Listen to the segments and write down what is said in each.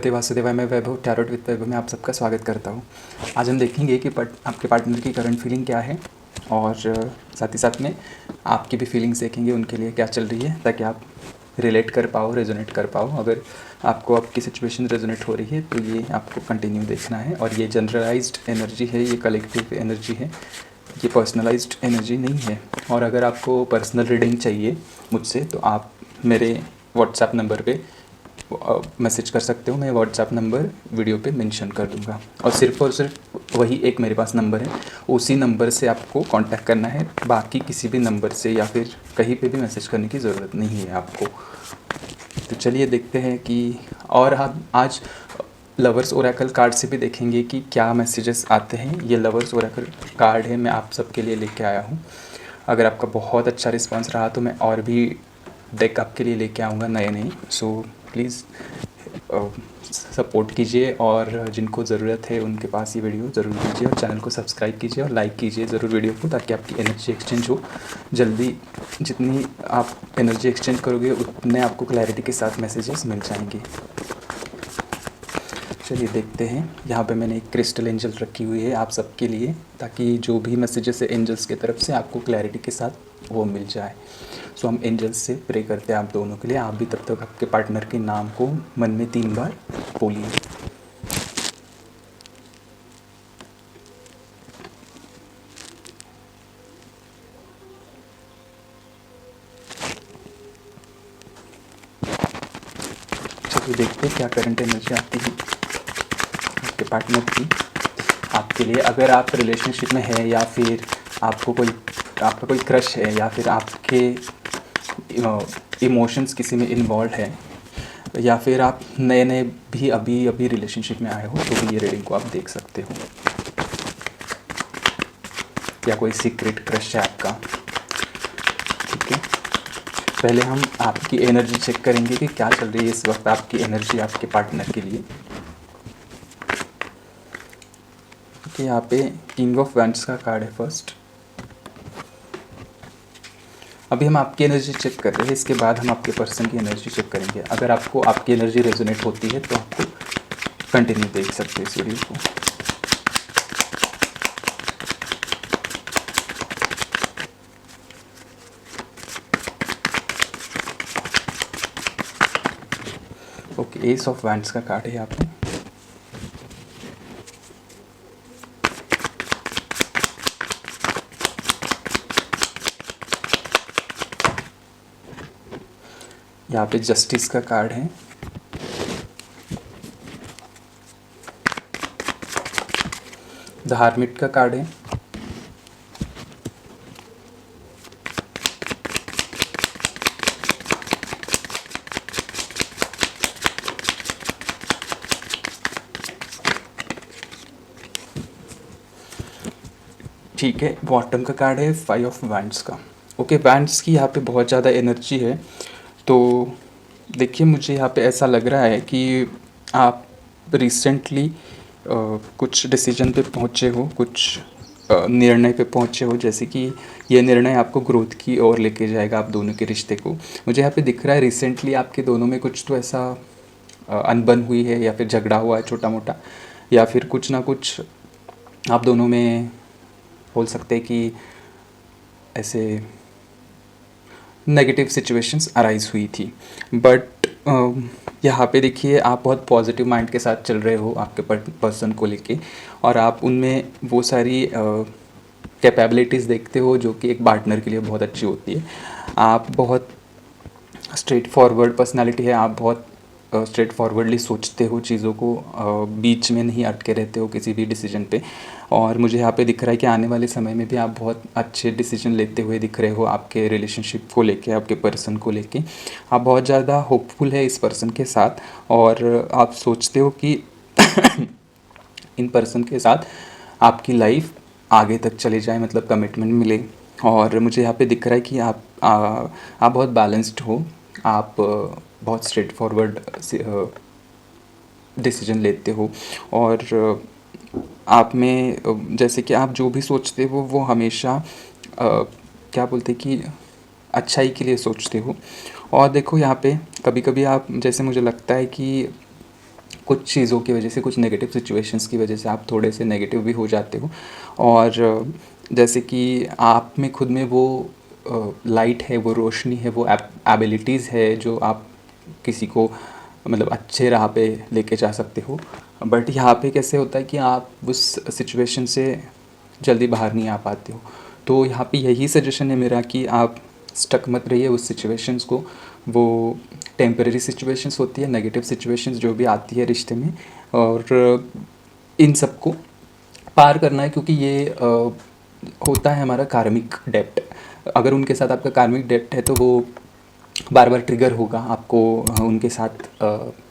नमस्ते वासुदेवाय, मैं वैभव टैरोट विद वैभव में आप सबका स्वागत करता हूँ। आज हम देखेंगे कि आपके पार्टनर की करंट फीलिंग क्या है और साथ ही साथ में आपकी भी फीलिंग्स देखेंगे, उनके लिए क्या चल रही है, ताकि आप रिलेट कर पाओ, रेजोनेट कर पाओ। अगर आपको आपकी सिचुएशन रेजोनेट हो रही है तो ये आपको कंटिन्यू देखना है। और ये जनरलाइज्ड एनर्जी है, ये कलेक्टिव एनर्जी है, ये पर्सनलाइज्ड एनर्जी नहीं है। और अगर आपको पर्सनल रीडिंग चाहिए मुझसे तो आप मेरे व्हाट्सएप नंबर पे मैसेज कर सकते हो। मैं व्हाट्सएप नंबर वीडियो पे मेंशन कर दूंगा। और सिर्फ वही एक मेरे पास नंबर है, उसी नंबर से आपको कांटेक्ट करना है। बाकी किसी भी नंबर से या फिर कहीं पे भी मैसेज करने की ज़रूरत नहीं है आपको। तो चलिए देखते हैं कि, और हम आज लवर्स ओरेकल कार्ड से भी देखेंगे कि क्या मैसेजेस आते हैं। ये लवर्स ओरेकल कार्ड है, मैं आप सबके लिए लेके आया हूँ। अगर आपका बहुत अच्छा रिस्पांस रहा तो मैं और भी डेक आपके लिए लेके आऊँगा नए। सो प्लीज़ सपोर्ट कीजिए, और जिनको ज़रूरत है उनके पास ये वीडियो ज़रूर कीजिए, और चैनल को सब्सक्राइब कीजिए और लाइक कीजिए ज़रूर वीडियो को, ताकि आपकी एनर्जी एक्सचेंज हो जल्दी। जितनी आप एनर्जी एक्सचेंज करोगे उतने आपको क्लैरिटी के साथ मैसेजेस मिल जाएंगे। चलिए देखते हैं। यहाँ पे मैंने एक क्रिस्टल एंजल रखी हुई है आप सबके लिए, ताकि जो भी मैसेजेस है एंजल्स की तरफ से आपको क्लैरिटी के साथ वो मिल जाए। सो हम एंजल्स से प्रे करते हैं आप दोनों के लिए। आप भी तब तक आपके पार्टनर के नाम को मन में 3 बार बोलिए। चलिए देखते हैं क्या करंट एनर्जी आती है आपके पार्टनर की आपके लिए। अगर आप रिलेशनशिप में है, या फिर आपका कोई क्रश है, या फिर आपके इमोशंस किसी में इन्वॉल्व है, या फिर आप नए भी अभी रिलेशनशिप में आए हो, तो भी ये रीडिंग को आप देख सकते हो। या कोई सीक्रेट क्रश है आपका, ठीक है। पहले हम आपकी एनर्जी चेक करेंगे कि क्या चल रही है इस वक्त आपकी एनर्जी आपके पार्टनर के लिए। कि यहाँ पे किंग ऑफ वैंड्स का कार्ड है फर्स्ट। अभी हम आपकी एनर्जी चेक कर रहे हैं, इसके बाद हम आपके पर्सन की एनर्जी चेक करेंगे। अगर आपको आपकी एनर्जी रेजोनेट होती है तो आपको कंटिन्यू देख सकते हैं इस वीडियो को। ओके, एस ऑफ वैंड्स का कार्ड है यहाँ पे। यहाँ पे जस्टिस का कार्ड है। द हार्मिट का कार्ड है। ठीक है, बॉटम का कार्ड है 5 ऑफ वैंड्स का। ओके, वैंड्स की यहाँ पे बहुत ज़्यादा एनर्जी है। तो देखिए, मुझे यहाँ पे ऐसा लग रहा है कि आप रिसेंटली कुछ डिसीजन पे पहुँचे हो, कुछ निर्णय पे पहुँचे हो, जैसे कि ये निर्णय आपको ग्रोथ की ओर लेके जाएगा आप दोनों के रिश्ते को। मुझे यहाँ पे दिख रहा है रिसेंटली आपके दोनों में कुछ तो ऐसा अनबन हुई है, या फिर झगड़ा हुआ है छोटा मोटा, या फिर कुछ ना कुछ आप दोनों में बोल सकते हैं कि ऐसे नेगेटिव सिचुएशंस अराइज हुई थी। बट यहाँ पे देखिए, आप बहुत पॉजिटिव माइंड के साथ चल रहे हो आपके पर्सन को लेके, और आप उनमें वो सारी कैपेबिलिटीज़ देखते हो जो कि एक पार्टनर के लिए बहुत अच्छी होती है। आप बहुत स्ट्रेट फॉरवर्ड पर्सनालिटी है, आप बहुत स्ट्रेट फॉरवर्डली सोचते हो चीज़ों को, बीच में नहीं अटके रहते हो किसी भी डिसीजन पे। और मुझे यहाँ पे दिख रहा है कि आने वाले समय में भी आप बहुत अच्छे डिसीजन लेते हुए दिख रहे हो आपके रिलेशनशिप को लेके, आपके पर्सन को लेके। आप बहुत ज़्यादा होपफुल है इस पर्सन के साथ, और आप सोचते हो कि इन पर्सन के साथ आपकी लाइफ आगे तक चले जाए, मतलब कमिटमेंट मिले। और मुझे यहाँ पे दिख रहा है कि आप बहुत बैलेंस्ड हो, आप बहुत स्ट्रेट फॉरवर्ड डिसीजन लेते हो, और आप में जैसे कि आप जो भी सोचते हो वो हमेशा क्या बोलते कि अच्छाई के लिए सोचते हो। और देखो यहाँ पे कभी कभी आप, जैसे मुझे लगता है कि कुछ चीज़ों की वजह से, कुछ नेगेटिव सिचुएशंस की वजह से आप थोड़े से नेगेटिव भी हो जाते हो। और जैसे कि आप में खुद में वो लाइट है, वो रोशनी है, वो एबिलिटीज़ है जो आप किसी को मतलब अच्छे राह पे लेके जा सकते हो। बट यहाँ पे कैसे होता है कि आप उस सिचुएशन से जल्दी बाहर नहीं आ पाते हो। तो यहाँ पे यही सजेशन है मेरा कि आप स्टक मत रहिए उस सिचुएशंस को। वो टेम्परेरी सिचुएशंस होती है, नेगेटिव सिचुएशंस जो भी आती है रिश्ते में, और इन सबको पार करना है, क्योंकि ये होता है हमारा कार्मिक डेप्ट। अगर उनके साथ आपका कार्मिक डेप्ट है तो वो बार बार ट्रिगर होगा आपको, उनके साथ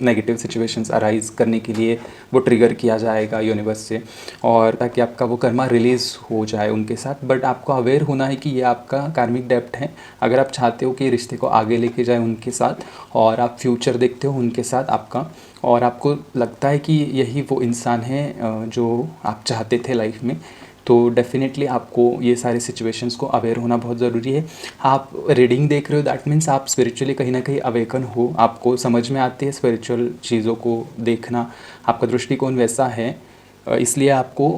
नेगेटिव सिचुएशंस अराइज करने के लिए वो ट्रिगर किया जाएगा यूनिवर्स से, और ताकि आपका वो कर्मा रिलीज़ हो जाए उनके साथ। बट आपको अवेयर होना है कि ये आपका कार्मिक डेप्ट है। अगर आप चाहते हो कि रिश्ते को आगे लेके जाए उनके साथ, और आप फ्यूचर देखते हो उनके साथ आपका, और आपको लगता है कि यही वो इंसान है जो आप चाहते थे लाइफ में, तो डेफ़िनेटली आपको ये सारे सिचुएशंस को अवेयर होना बहुत ज़रूरी है। आप रीडिंग देख रहे हो, दैट मीन्स आप स्पिरिचुअली कहीं ना कहीं अवेकन हो, आपको समझ में आती है स्पिरिचुअल चीज़ों को देखना, आपका दृष्टिकोण वैसा है। इसलिए आपको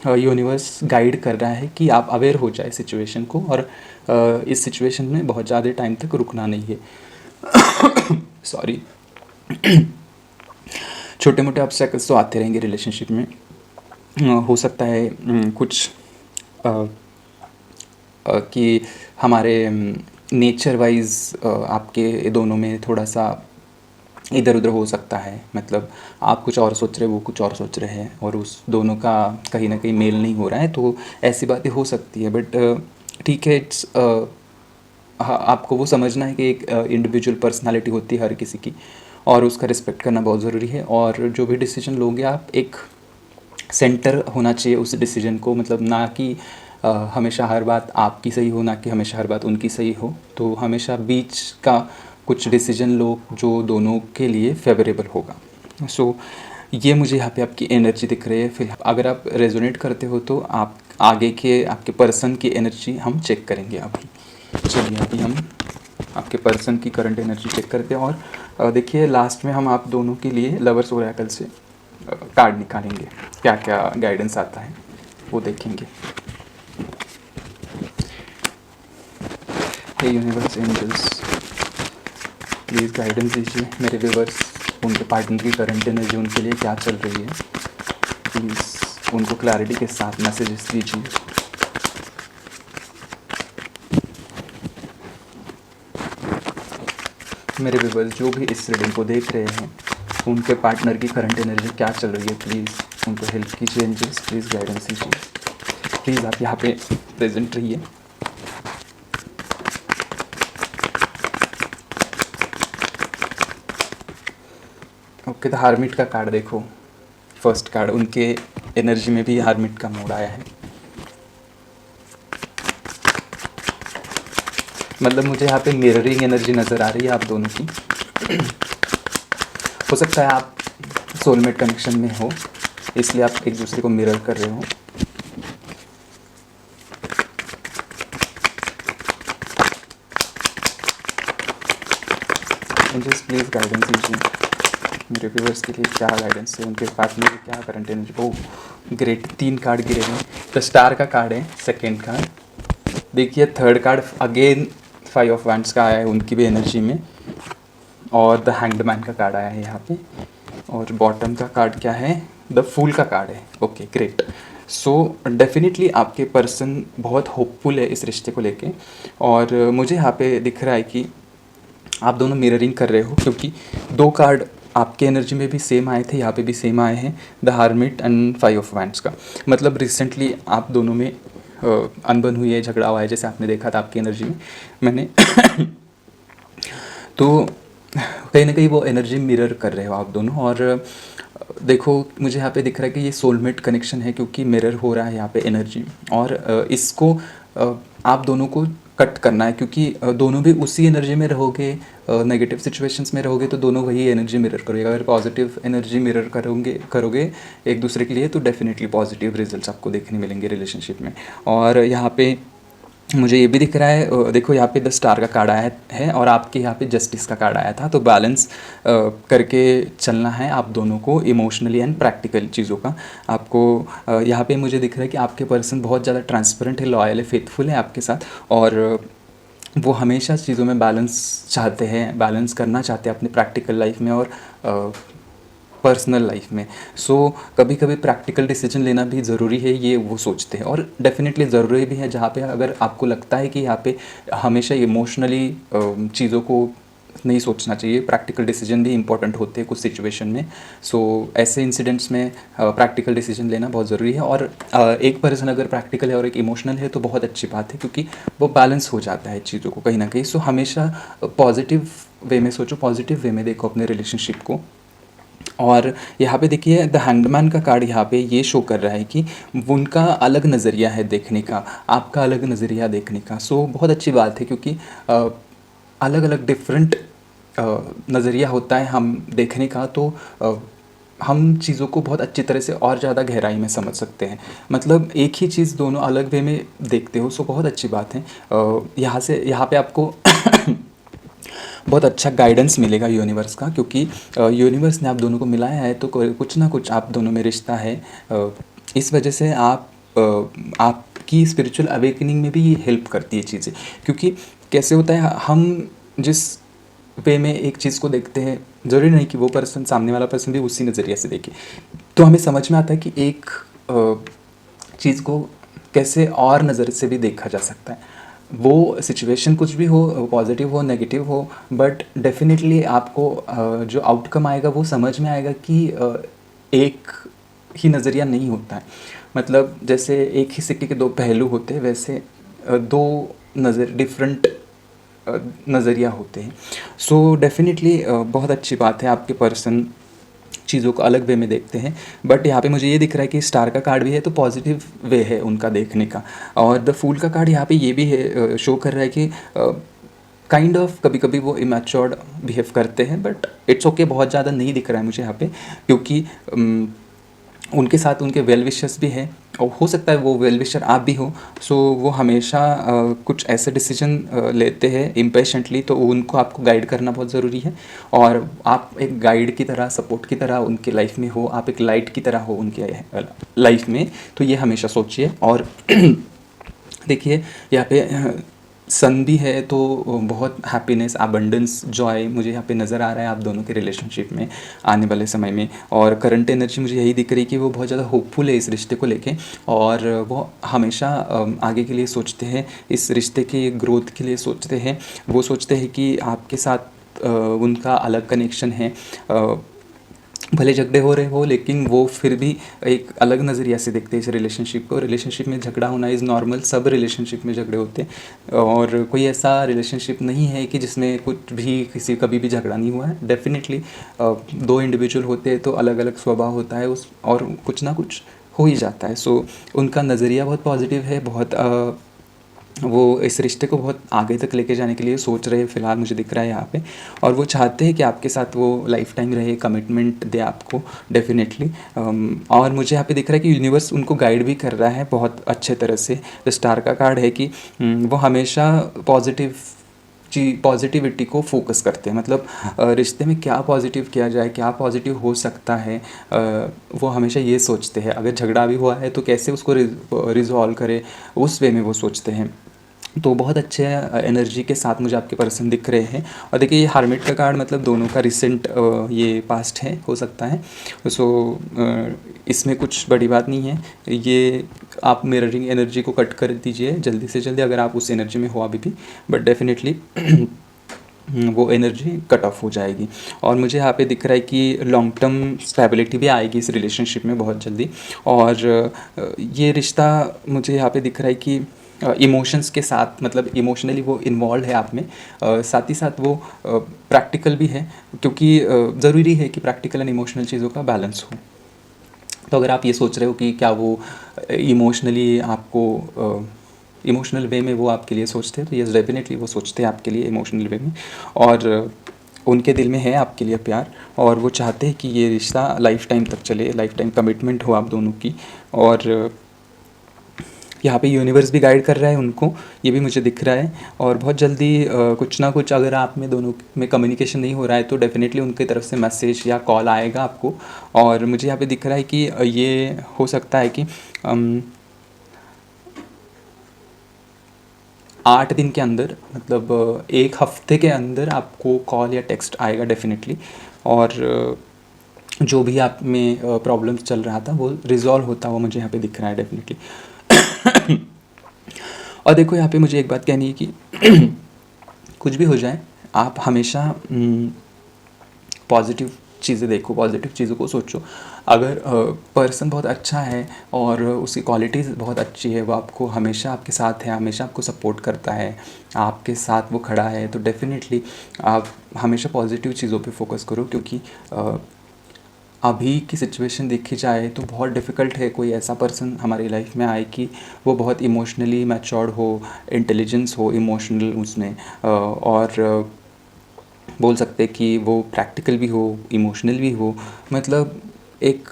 यूनिवर्स गाइड कर रहा है कि आप अवेयर हो जाए सिचुएशन को, और इस सिचुएशन में बहुत ज़्यादा टाइम तक रुकना नहीं है। सॉरी। छोटे मोटे ऑब्स्टेकल्स तो आते रहेंगे रिलेशनशिप में। हो सकता है कुछ कि हमारे नेचर वाइज आपके दोनों में थोड़ा सा इधर उधर हो सकता है। मतलब आप कुछ और सोच रहे हो, वो कुछ और सोच रहे हैं, और उस दोनों का कहीं ना कहीं मेल नहीं हो रहा है, तो ऐसी बातें हो सकती है। बट ठीक है, इट्स आपको वो समझना है कि एक इंडिविजुअल पर्सनालिटी होती है हर किसी की, और उसका रिस्पेक्ट करना बहुत ज़रूरी है। और जो भी डिसीजन लोगे आप, एक सेंटर होना चाहिए उस डिसीजन को, मतलब ना कि हमेशा हर बात आपकी सही हो, ना कि हमेशा हर बात उनकी सही हो। तो हमेशा बीच का कुछ डिसीजन लो जो दोनों के लिए फेवरेबल होगा। सो ये मुझे यहाँ पे आपकी एनर्जी दिख रही है। फिर अगर आप रेजोनेट करते हो तो आप आगे के आपके पर्सन की एनर्जी हम चेक करेंगे अभी। चलिए अभी हम आपके पर्सन की करंट एनर्जी चेक करते हैं, और देखिए लास्ट में हम आप दोनों के लिए लवर्स ओरेकल से कार्ड निकालेंगे, क्या क्या गाइडेंस आता है वो देखेंगे। हे यूनिवर्स, एंजल्स, प्लीज़ गाइडेंस दीजिए मेरे व्यूवर्स, उनके पार्टनर की करंट एनर्जी उनके लिए क्या चल रही है। प्लीज़ उनको क्लैरिटी के साथ मैसेजेस दीजिए। मेरे व्यूवर्स जो भी इस रीडिंग को देख रहे हैं, उनके पार्टनर की करंट एनर्जी क्या चल रही है, प्लीज़ उनको हेल्प कीजिए एंजल्स, प्लीज़ गाइडेंस दीजिए। प्लीज़ आप यहाँ पे प्रेजेंट रहिए। ओके, तो हार्मिट का कार्ड देखो, फर्स्ट कार्ड, उनके एनर्जी में भी हार्मिट का मोड आया है। मतलब मुझे यहाँ पे मिररिंग एनर्जी नज़र आ रही है आप दोनों की। हो सकता है आप सोलमेट कनेक्शन में हो, इसलिए आप एक दूसरे को मिरर कर रहे हो। एंजल्स प्लीज़ गाइडेंस दीजिए मेरे व्यूवर्स के लिए, क्या गाइडेंस है, उनके पार्टनर की क्या current energy. Oh great, 3 card गिरे हैं। तो स्टार का कार्ड है सेकेंड कार्ड। देखिए third card again 5 of wands का आया है उनकी भी एनर्जी में, और द हैंग्ड मैन का कार्ड आया है यहाँ पे, और बॉटम का कार्ड क्या है, द फूल का कार्ड है। Okay great. सो डेफिनेटली आपके पर्सन बहुत होपफुल है इस रिश्ते को लेके, और मुझे यहाँ पे दिख रहा है कि आप दोनों मिररिंग कर रहे हो, क्योंकि 2 कार्ड आपके एनर्जी में भी सेम आए थे, यहाँ पे भी सेम आए हैं, the hermit and 5 of wands का। मतलब रिसेंटली आप दोनों में अनबन हुई है, झगड़ा हुआ है, जैसे आपने देखा था आपकी एनर्जी में मैंने। तो कहीं ना कहीं वो एनर्जी मिरर कर रहे हो आप दोनों। और देखो मुझे यहाँ पे दिख रहा है कि ये सोलमेट कनेक्शन है, क्योंकि मिरर हो रहा है यहाँ पे एनर्जी, और इसको आप दोनों को कट करना है, क्योंकि दोनों भी उसी एनर्जी में रहोगे। नेगेटिव सिचुएशंस में रहोगे तो दोनों वही एनर्जी मिरर करोगे। अगर पॉजिटिव एनर्जी मिरर करोगे एक दूसरे के लिए, तो डेफिनेटली पॉजिटिव रिजल्ट्स आपको देखने मिलेंगे रिलेशनशिप में। और यहाँ पे मुझे ये भी दिख रहा है, देखो यहाँ पे 10 स्टार का कार्ड आया है और आपके यहाँ पे जस्टिस का कार्ड आया था। तो बैलेंस करके चलना है आप दोनों को, इमोशनली एंड प्रैक्टिकल चीज़ों का। आपको यहाँ पे मुझे दिख रहा है कि आपके पर्सन बहुत ज़्यादा ट्रांसपेरेंट है, लॉयल है, फेथफुल है आपके साथ, और वो हमेशा चीज़ों में बैलेंस चाहते हैं, बैलेंस करना चाहते हैं अपने प्रैक्टिकल लाइफ में और पर्सनल लाइफ में। सो कभी कभी प्रैक्टिकल डिसीजन लेना भी ज़रूरी है, ये वो सोचते हैं, और डेफिनेटली ज़रूरी भी है जहाँ पे अगर आपको लगता है कि यहाँ पे हमेशा इमोशनली चीज़ों को नहीं सोचना चाहिए, प्रैक्टिकल डिसीजन भी इंपॉर्टेंट होते हैं कुछ सिचुएशन में। सो ऐसे इंसिडेंट्स में प्रैक्टिकल डिसीजन लेना बहुत ज़रूरी है। और एक पर्सन अगर प्रैक्टिकल है और एक इमोशनल है तो बहुत अच्छी बात है, क्योंकि वो बैलेंस हो जाता है चीज़ों को कहीं ना कहीं। सो हमेशा पॉजिटिव वे में सोचो, पॉजिटिव वे में देखो अपने रिलेशनशिप को। और यहाँ पे देखिए द हैंगमैन का कार्ड यहाँ पे ये शो कर रहा है कि उनका अलग नज़रिया है देखने का, आपका अलग नज़रिया देखने का। सो बहुत अच्छी बात है, क्योंकि अलग अलग डिफरेंट नज़रिया होता है हम देखने का, तो हम चीज़ों को बहुत अच्छी तरह से और ज़्यादा गहराई में समझ सकते हैं। मतलब एक ही चीज़ दोनों अलग वे में देखते हो, सो बहुत अच्छी बात है। यहाँ पे आपको बहुत अच्छा गाइडेंस मिलेगा यूनिवर्स का, क्योंकि यूनिवर्स ने आप दोनों को मिलाया है, तो कुछ ना कुछ आप दोनों में रिश्ता है। इस वजह से आपकी स्पिरिचुअल अवेकनिंग में भी ये हेल्प करती है चीज़ें। क्योंकि कैसे होता है, हम जिस वे में एक चीज़ को देखते हैं, ज़रूरी नहीं कि वो पर्सन, सामने वाला पर्सन भी उसी नज़रिए से देखे। तो हमें समझ में आता है कि एक चीज़ को कैसे और नज़र से भी देखा जा सकता है। वो सिचुएशन कुछ भी हो, पॉजिटिव हो, नेगेटिव हो, बट डेफिनेटली आपको जो आउटकम आएगा वो समझ में आएगा कि एक ही नज़रिया नहीं होता है। मतलब जैसे एक ही सिक्के के दो पहलू होते हैं, वैसे दो डिफरेंट नज़रिया होते हैं। सो डेफिनेटली बहुत अच्छी बात है, आपके पर्सन चीज़ों को अलग वे में देखते हैं। बट यहाँ पे मुझे ये दिख रहा है कि स्टार का कार्ड भी है, तो पॉजिटिव वे है उनका देखने का। और द फूल का कार्ड यहाँ पे ये भी है, शो कर रहा है कि काइंड ऑफ कभी कभी वो इमेच्योर्ड बिहेव करते हैं, बट इट्स ओके, बहुत ज़्यादा नहीं दिख रहा है मुझे यहाँ पे, क्योंकि उनके साथ उनके वेल विशर्स भी हैं, और हो सकता है वो वेल विशर आप भी हो। सो वो हमेशा कुछ ऐसे डिसीजन लेते हैं इम्पेशेंटली, तो उनको आपको गाइड करना बहुत ज़रूरी है। और आप एक गाइड की तरह, सपोर्ट की तरह उनके लाइफ में हो, आप एक लाइट की तरह हो उनके लाइफ में, तो ये हमेशा सोचिए। और देखिए यहाँ पे सन भी है, तो बहुत हैप्पीनेस, अबंडेंस, जॉय मुझे यहाँ पे नज़र आ रहा है आप दोनों के रिलेशनशिप में आने वाले समय में। और करंट एनर्जी मुझे यही दिख रही है कि वो बहुत ज़्यादा होपफुल है इस रिश्ते को लेके, और वो हमेशा आगे के लिए सोचते हैं, इस रिश्ते के ग्रोथ के लिए सोचते हैं। वो सोचते हैं कि आपके साथ उनका अलग कनेक्शन है, भले झगड़े हो रहे हो, लेकिन वो फिर भी एक अलग नज़रिया से देखते हैं इस रिलेशनशिप को। रिलेशनशिप में झगड़ा होना इज़ नॉर्मल, सब रिलेशनशिप में झगड़े होते हैं, और कोई ऐसा रिलेशनशिप नहीं है कि जिसमें कुछ भी कभी भी झगड़ा नहीं हुआ है। डेफिनेटली दो इंडिविजुअल होते हैं तो अलग अलग स्वभाव होता है उस, और कुछ ना कुछ हो ही जाता है। सो उनका नज़रिया बहुत पॉजिटिव है, बहुत वो इस रिश्ते को बहुत आगे तक लेके जाने के लिए सोच रहे हैं फ़िलहाल, मुझे दिख रहा है यहाँ पे। और वो चाहते हैं कि आपके साथ वो लाइफ टाइम रहे, कमिटमेंट दे आपको डेफिनेटली। और मुझे यहाँ पे दिख रहा है कि यूनिवर्स उनको गाइड भी कर रहा है बहुत अच्छे तरह से। द स्टार का कार्ड है कि वो हमेशा पॉजिटिविटी को फोकस करते हैं। मतलब रिश्ते में क्या पॉजिटिव किया जाए, क्या पॉजिटिव हो सकता है, वो हमेशा ये सोचते हैं। अगर झगड़ा भी हुआ है तो कैसे उसको रिजॉल्व करें, उस वे में वो सोचते हैं। तो बहुत अच्छे एनर्जी के साथ मुझे आपके पर्सन दिख रहे हैं। और देखिए ये हार्मिट का कार्ड, मतलब दोनों का रिसेंट ये पास्ट है, हो सकता है। सो इसमें कुछ बड़ी बात नहीं है, ये आप मिररिंग एनर्जी को कट कर दीजिए जल्दी से जल्दी, अगर आप उस एनर्जी में हो अभी भी, बट डेफिनेटली वो एनर्जी कट ऑफ हो जाएगी। और मुझे यहाँ पे दिख रहा है कि लॉन्ग टर्म स्टेबिलिटी भी आएगी इस रिलेशनशिप में बहुत जल्दी। और ये रिश्ता मुझे यहाँ पे दिख रहा है कि इमोशंस के साथ, मतलब इमोशनली वो इन्वॉल्व है आप में, साथ ही साथ वो प्रैक्टिकल भी है, क्योंकि ज़रूरी है कि प्रैक्टिकल एंड इमोशनल चीज़ों का बैलेंस हो। तो अगर आप ये सोच रहे हो कि क्या वो इमोशनली आपको इमोशनल वे में वो आपके लिए सोचते हैं, तो यस डेफिनेटली वो सोचते हैं आपके लिए इमोशनल वे में, और उनके दिल में है आपके लिए प्यार, और वो चाहते हैं कि ये रिश्ता लाइफ टाइम तक चले, लाइफ टाइम कमिटमेंट हो आप दोनों की। और यहाँ पे यूनिवर्स भी गाइड कर रहा है उनको, ये भी मुझे दिख रहा है। और बहुत जल्दी कुछ ना कुछ अगर आप में दोनों में कम्युनिकेशन नहीं हो रहा है तो डेफ़िनेटली उनकी तरफ से मैसेज या कॉल आएगा आपको। और मुझे यहाँ पे दिख रहा है कि ये हो सकता है कि 8 दिन के अंदर, मतलब 1 हफ्ते के अंदर आपको कॉल या टेक्स्ट आएगा डेफ़िनेटली। और जो भी आप में प्रॉब्लम्स चल रहा था वो रिज़ॉल्व होता हुआ मुझे यहाँ पे दिख रहा है डेफ़िनेटली। और देखो यहाँ पे मुझे एक बात कहनी है कि कुछ भी हो जाए आप हमेशा पॉजिटिव चीज़ें देखो, पॉजिटिव चीज़ों को सोचो। अगर पर्सन बहुत अच्छा है और उसकी क्वालिटीज़ बहुत अच्छी है, वो आपको हमेशा आपके साथ है, हमेशा आपको सपोर्ट करता है, आपके साथ वो खड़ा है, तो डेफ़िनेटली आप हमेशा पॉजिटिव चीज़ों पे फोकस करो। क्योंकि अभी की सिचुएशन देखी जाए तो बहुत डिफ़िकल्ट है कोई ऐसा पर्सन हमारी लाइफ में आए कि वो बहुत इमोशनली मैच्योर्ड हो, इंटेलिजेंस हो इमोशनल उसमें, और बोल सकते हैं कि वो प्रैक्टिकल भी हो, इमोशनल भी हो, मतलब एक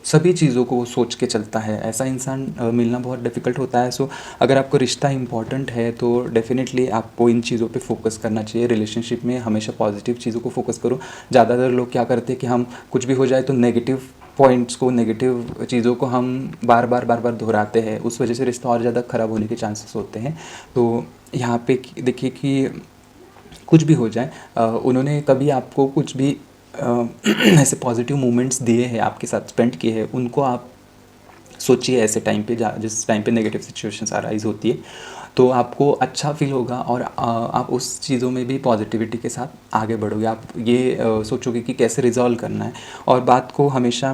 सभी चीज़ों को वो सोच के चलता है। ऐसा इंसान मिलना बहुत डिफ़िकल्ट होता है। सो अगर आपको रिश्ता इम्पॉर्टेंट है तो डेफ़िनेटली आपको इन चीज़ों पे फोकस करना चाहिए। रिलेशनशिप में हमेशा पॉजिटिव चीज़ों को फोकस करो। ज़्यादातर लोग क्या करते हैं कि हम कुछ भी हो जाए तो नेगेटिव पॉइंट्स को, नेगेटिव चीज़ों को हम बार बार दोहराते हैं, उस वजह से रिश्ता और ज़्यादा ख़राब होने के चांसेस होते हैं। तो यहाँ पे देखिए कि कुछ भी हो जाए, उन्होंने कभी आपको कुछ भी ऐसे पॉजिटिव मोमेंट्स दिए हैं, आपके साथ स्पेंड किए हैं, उनको आप सोचिए ऐसे टाइम पे जिस टाइम पे नेगेटिव सिचुएशंस अराइज होती है, तो आपको अच्छा फील होगा और आप उस चीज़ों में भी पॉजिटिविटी के साथ आगे बढ़ोगे। आप ये सोचोगे कि कैसे रिजॉल्व करना है, और बात को हमेशा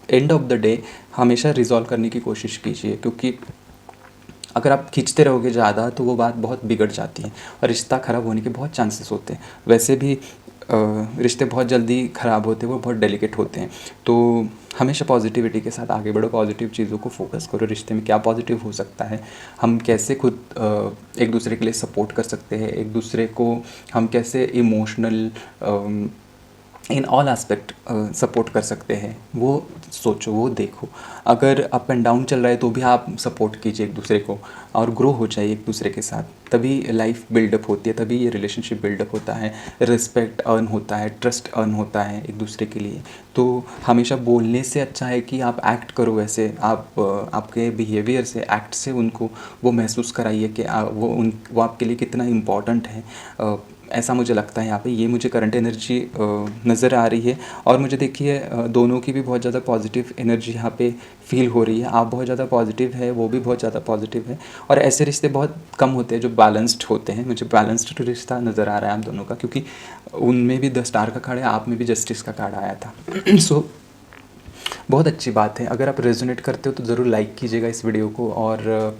एंड ऑफ द डे हमेशा रिजॉल्व करने की कोशिश कीजिए। क्योंकि अगर आप खींचते रहोगे ज़्यादा तो वो बात बहुत बिगड़ जाती है और रिश्ता ख़राब होने के बहुत चांसेस होते हैं। वैसे भी रिश्ते बहुत जल्दी ख़राब होते हैं, वो बहुत डेलिकेट होते हैं। तो हमेशा पॉजिटिविटी के साथ आगे बढ़ो, पॉजिटिव चीज़ों को फोकस करो। रिश्ते में क्या पॉजिटिव हो सकता है, हम कैसे खुद एक दूसरे के लिए सपोर्ट कर सकते हैं, एक दूसरे को हम कैसे emotional in all aspect support कर सकते हैं, वो सोचो, वो देखो। अगर अप एंड डाउन चल रहा है तो भी आप सपोर्ट कीजिए एक दूसरे को और ग्रो हो जाइए एक दूसरे के साथ, तभी लाइफ बिल्डअप होती है, तभी ये रिलेशनशिप बिल्डअप होता है, रिस्पेक्ट अर्न होता है, ट्रस्ट अर्न होता है एक दूसरे के लिए। तो हमेशा बोलने से अच्छा है कि आप एक्ट करो वैसे, आप आपके बिहेवियर से, एक्ट से उनको वो महसूस कराइए कि वो आपके लिए कितना इम्पॉर्टेंट है। ऐसा मुझे लगता है यहाँ पे, ये मुझे करंट एनर्जी नज़र आ रही है। और मुझे देखिए दोनों की भी बहुत ज़्यादा पॉजिटिव एनर्जी यहाँ पे फील हो रही है। आप बहुत ज़्यादा पॉजिटिव है, वो भी बहुत ज़्यादा पॉजिटिव है। और ऐसे रिश्ते बहुत कम होते हैं जो बैलेंस्ड होते हैं। मुझे बैलेंस्ड रिश्ता नज़र आ रहा है आप दोनों का, क्योंकि उनमें भी 10 स्टार का कार्ड है, आप में भी जस्टिस का कार्ड आया था। सो बहुत अच्छी बात है। अगर आप रेजोनेट करते हो तो ज़रूर लाइक कीजिएगा इस वीडियो को, और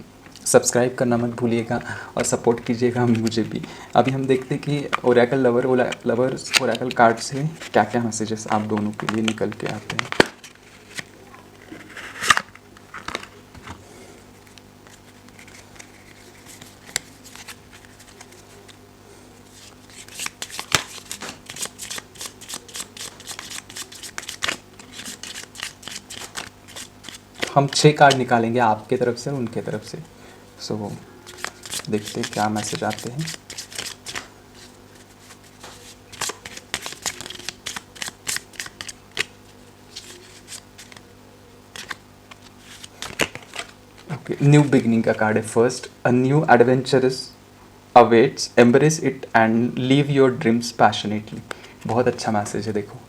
सब्सक्राइब करना मत भूलिएगा, और सपोर्ट कीजिएगा मुझे भी। अभी हम देखते हैं कि ओरेकल लवर्स ओरेकल कार्ड से क्या क्या मैसेजेस आप दोनों के लिए निकल के आते हैं। हम 6 कार्ड निकालेंगे आपके तरफ से और उनके तरफ से। सो देखते हैं क्या मैसेज आते हैं। ओके, न्यू बिगिनिंग का कार्ड है first. A new adventurous awaits, embrace it and leave your dreams passionately. बहुत अच्छा मैसेज है। देखो,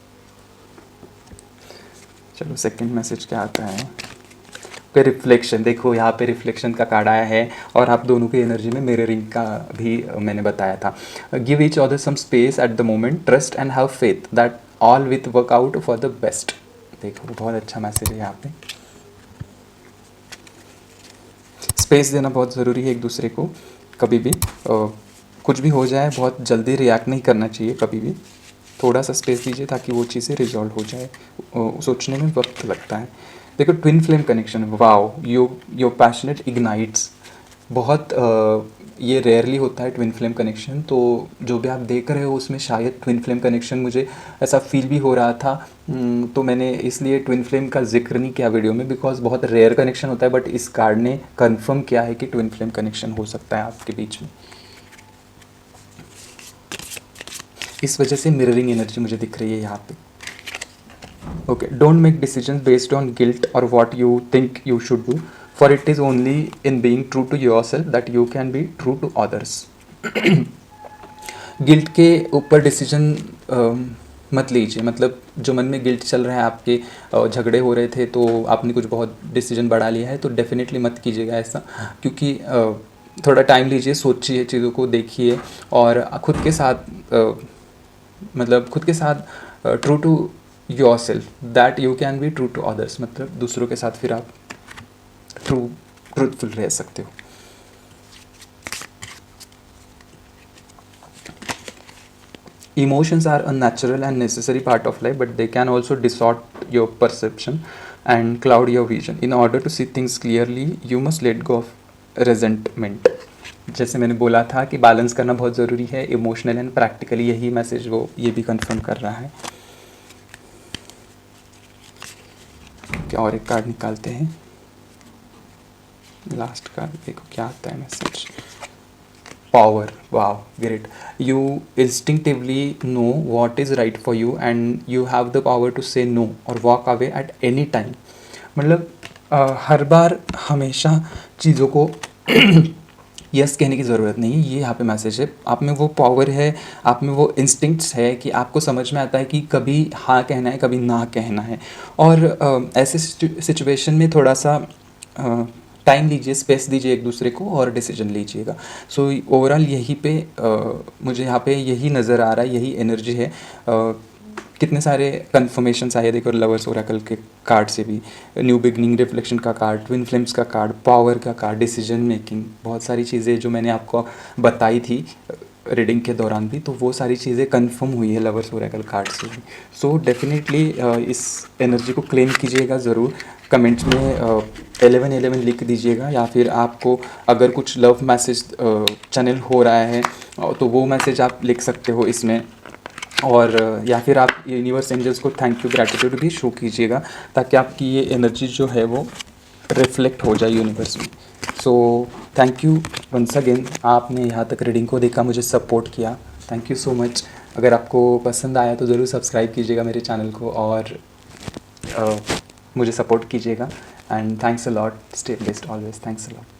चलो सेकंड मैसेज क्या आता है। पे रिफ्लेक्शन, देखो यहाँ पे रिफ्लेक्शन का कार्ड आया है, और आप दोनों की एनर्जी में मिररिंग का भी मैंने बताया था। Give each other some space at the moment, trust and have faith that all with work out for the best. देखो बहुत अच्छा मैसेज है यहाँ पे। स्पेस देना बहुत ज़रूरी है एक दूसरे को। कभी भी कुछ भी हो जाए बहुत जल्दी रिएक्ट नहीं करना चाहिए, कभी भी थोड़ा सा स्पेस दीजिए ताकि वो चीज़ें रिजॉल्व हो जाए। सोचने में वक्त लगता है। देखो twin flame connection, wow, your passionate ignites. बहुत ये रेयरली होता है ट्विन फ्लेम कनेक्शन, तो जो भी आप देख रहे हो उसमें शायद ट्विन फ्लेम कनेक्शन मुझे ऐसा फील भी हो रहा था। तो मैंने इसलिए ट्विन फ्लेम का जिक्र नहीं किया वीडियो में, बिकॉज बहुत रेयर कनेक्शन होता है, बट इस कार्ड ने कंफर्म किया है कि ट्विन फ्लेम कनेक्शन हो सकता है आपके बीच में। इस वजह से मिररिंग एनर्जी मुझे दिख रही है यहाँ पे। Okay, don't make decision based on guilt और what you think you should do, for it is only in being true to yourself that you can be true to others. Guilt के ऊपर decision मत लीजिए, मतलब जो मन में guilt चल रहा है आपके, झगड़े हो रहे थे तो आपने कुछ बहुत डिसीजन बढ़ा लिया है, तो डेफिनेटली मत कीजिएगा ऐसा, क्योंकि थोड़ा टाइम लीजिए, सोचिए, चीज़ों को देखिए और खुद के साथ मतलब खुद के साथ true to yourself that you can be true to others, मतलब दूसरों के साथ फिर आप ट्रूथफुल रह सकते हो। Emotions are a natural and necessary part of life, but they can also distort your perception and cloud your vision. In order to see things clearly, you must let go of resentment. जैसे मैंने बोला था कि balance करना बहुत ज़रूरी है, emotional and practically, यही मैसेज वो ये भी कंफर्म कर रहा है। क्या और एक कार्ड निकालते हैं, लास्ट कार्ड देखो क्या आता है message. Power, wow, great. You instinctively know what is right for you and you have the power to say no or walk away at any time. मतलब हर बार हमेशा चीज़ों को यस कहने की ज़रूरत नहीं है, ये यहाँ पे मैसेज है। आप में वो पावर है, आप में वो इंस्टिंक्ट्स है कि आपको समझ में आता है कि कभी हाँ कहना है, कभी ना कहना है। और ऐसे सिचुएशन में थोड़ा सा टाइम लीजिए, स्पेस दीजिए एक दूसरे को और डिसीजन लीजिएगा। सो ओवरऑल यही पे मुझे यहाँ पे यही नज़र आ रहा है, यही एनर्जी है। कितने सारे कन्फर्मेशंस आए, देखो लवर्स ओरेकल के कार्ड से भी, न्यू बिगनिंग, रिफ्लेक्शन का कार्ड, ट्विन फ्लेम्स का कार्ड, पावर का कार्ड, डिसीजन मेकिंग, बहुत सारी चीज़ें जो मैंने आपको बताई थी रीडिंग के दौरान भी, तो वो सारी चीज़ें कंफर्म हुई है लवर्स ओरेकल कार्ड से भी। सो डेफिनेटली इस एनर्जी को क्लेम कीजिएगा ज़रूर, कमेंट्स में 1111 लिख दीजिएगा, या फिर आपको अगर कुछ लव मैसेज चैनल हो रहा है तो वो मैसेज आप लिख सकते हो इसमें, और या फिर आप यूनिवर्स एंजल्स को थैंक यू, ग्रैटिट्यूड भी शो कीजिएगा, ताकि आपकी ये एनर्जी जो है वो रिफ्लेक्ट हो जाए यूनिवर्स में। So thank you once again, आपने यहाँ तक रीडिंग को देखा, मुझे सपोर्ट किया, थैंक यू सो मच। अगर आपको पसंद आया तो ज़रूर सब्सक्राइब कीजिएगा मेरे चैनल को और मुझे सपोर्ट कीजिएगा। And thanks a lot, stay blessed always, thanks a lot.